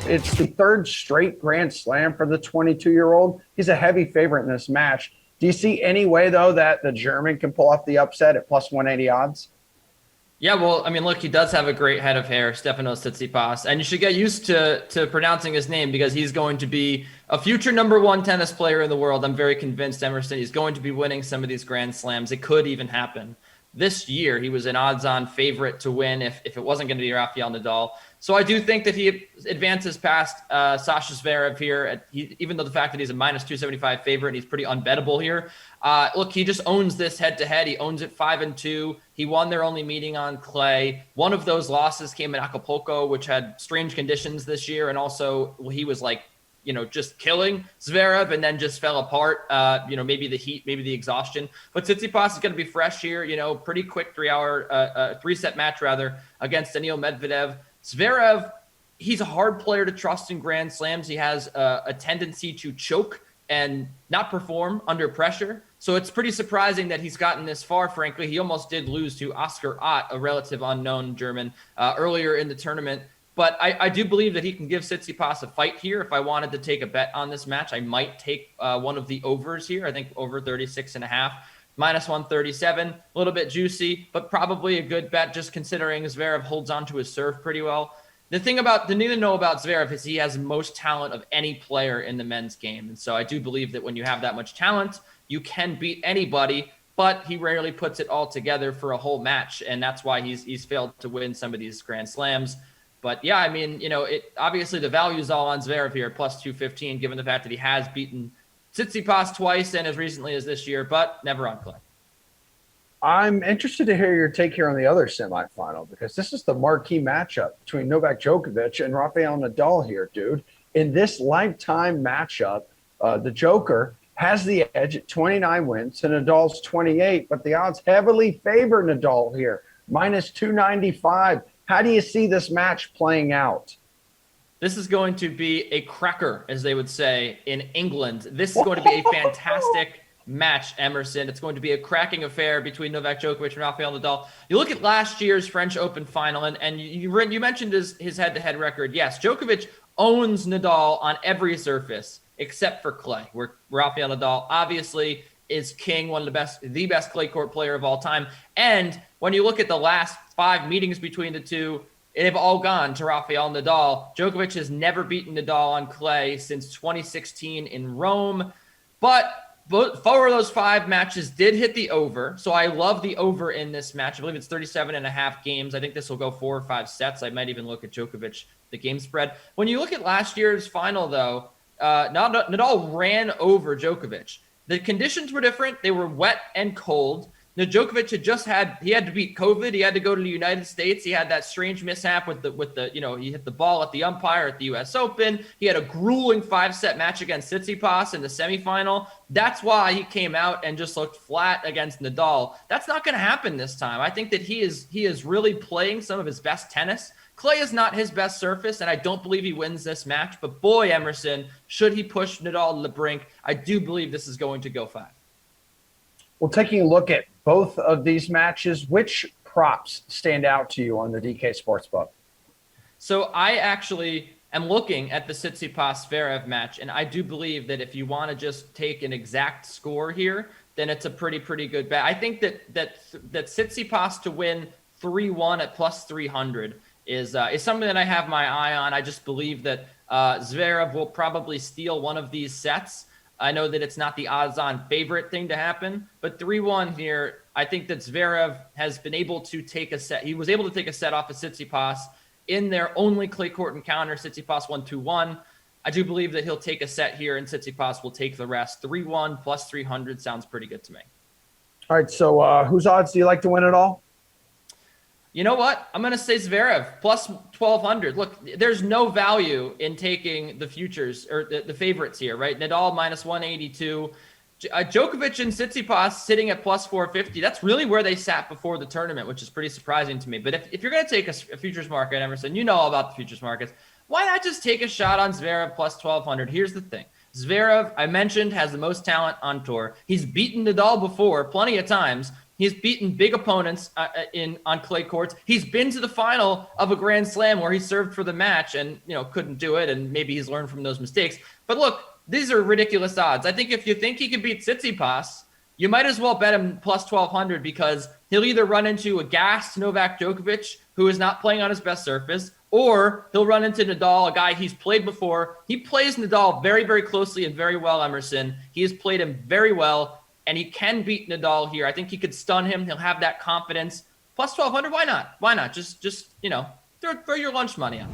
It's the third straight Grand Slam for the 22-year-old. He's a heavy favorite in this match. Do you see any way, though, that the German can pull off the upset at plus 180 odds? Yeah, well, I mean, look, he does have a great head of hair, Stefanos Tsitsipas, and you should get used to pronouncing his name because he's going to be a future #1 tennis player in the world. I'm very convinced, Emerson. He's going to be winning some of these Grand Slams. It could even happen. This year, he was an odds-on favorite to win if it wasn't going to be Rafael Nadal. So I do think that he advances past Sasha Zverev here, even though the fact that he's a minus 275 favorite and he's pretty unbettable here. Look, he just owns this head-to-head. He owns it 5-2. He won their only meeting on clay. One of those losses came in Acapulco, which had strange conditions this year, and also he was like, just killing Zverev and then just fell apart. Maybe the heat, maybe the exhaustion. But Tsitsipas is going to be fresh here, pretty quick three-set match rather against Daniil Medvedev. Zverev, he's a hard player to trust in Grand Slams. He has a tendency to choke and not perform under pressure. So it's pretty surprising that he's gotten this far, frankly. He almost did lose to Oscar Ott, a relative unknown German, earlier in the tournament. But I do believe that he can give Tsitsipas a fight here. If I wanted to take a bet on this match, I might take one of the overs here. I think over 36.5, minus 137, a little bit juicy, but probably a good bet just considering Zverev holds on to his serve pretty well. The thing to know about Zverev is he has the most talent of any player in the men's game. And so I do believe that when you have that much talent, you can beat anybody, but he rarely puts it all together for a whole match. And that's why he's failed to win some of these Grand Slams. But yeah, I mean, obviously the value is all on Zverev here, plus 215, given the fact that he has beaten Tsitsipas twice and as recently as this year, but never on clay. I'm interested to hear your take here on the other semifinal because this is the marquee matchup between Novak Djokovic and Rafael Nadal here, dude. In this lifetime matchup, the Joker has the edge at 29 wins to Nadal's 28, but the odds heavily favor Nadal here, minus 295. How do you see this match playing out? This is going to be a cracker, as they would say in England. This is going to be a fantastic match, Emerson. It's going to be a cracking affair between Novak Djokovic and Rafael Nadal. You look at last year's French Open final, and you mentioned his head-to-head record. Yes, Djokovic owns Nadal on every surface except for clay, where Rafael Nadal obviously is king, one of the best clay court player of all time. And when you look at the last 5 meetings between the two, they've all gone to Rafael Nadal. Djokovic has never beaten Nadal on clay since 2016 in Rome. But 4 of those 5 matches did hit the over. So I love the over in this match. I believe it's 37.5 games. I think this will go 4 or 5 sets. I might even look at Djokovic, the game spread. When you look at last year's final, though, Nadal ran over Djokovic. The conditions were different. They were wet and cold. Now, Djokovic he had to beat COVID. He had to go to the United States. He had that strange mishap with the he hit the ball at the umpire at the U.S. Open. He had a grueling 5-set match against Tsitsipas in the semifinal. That's why he came out and just looked flat against Nadal. That's not going to happen this time. I think that he is really playing some of his best tennis. Clay is not his best surface, and I don't believe he wins this match. But boy, Emerson, should he push Nadal to the brink, I do believe this is going to go 5. Well, taking a look at both of these matches, which props stand out to you on the DK Sportsbook? So I actually am looking at the Tsitsipas-Zverev match, and I do believe that if you want to just take an exact score here, then it's a pretty good bet. I think that Tsitsipas to win 3-1 at plus 300 is something that I have my eye on. I just believe that Zverev will probably steal one of these sets. I know that it's not the odds-on favorite thing to happen, but 3-1 here, I think that Zverev has been able to take a set. He was able to take a set off of Tsitsipas in their only clay court encounter. Tsitsipas won 2-1. I do believe that he'll take a set here, and Tsitsipas will take the rest. 3-1 plus 300 sounds pretty good to me. All right, so whose odds do you like to win it all? You know what? I'm going to say Zverev plus 1,200. Look, there's no value in taking the futures or the favorites here, right? Nadal minus 182. Djokovic and Tsitsipas sitting at plus 450. That's really where they sat before the tournament, which is pretty surprising to me. But if you're going to take a futures market, Emerson, you know all about the futures markets. Why not just take a shot on Zverev plus 1,200? Here's the thing. Zverev, I mentioned, has the most talent on tour. He's beaten Nadal before plenty of times. He's beaten big opponents on clay courts. He's been to the final of a Grand Slam where he served for the match and, couldn't do it. And maybe he's learned from those mistakes. But look, these are ridiculous odds. I think if you think he can beat Tsitsipas, you might as well bet him plus 1,200 because he'll either run into a gassed Novak Djokovic, who is not playing on his best surface, or he'll run into Nadal, a guy he's played before. He plays Nadal very, very closely and very well, Emerson. He has played him very well. And he can beat Nadal here. I think he could stun him. He'll have that confidence. Plus 1,200, why not? Why not? Just throw your lunch money on.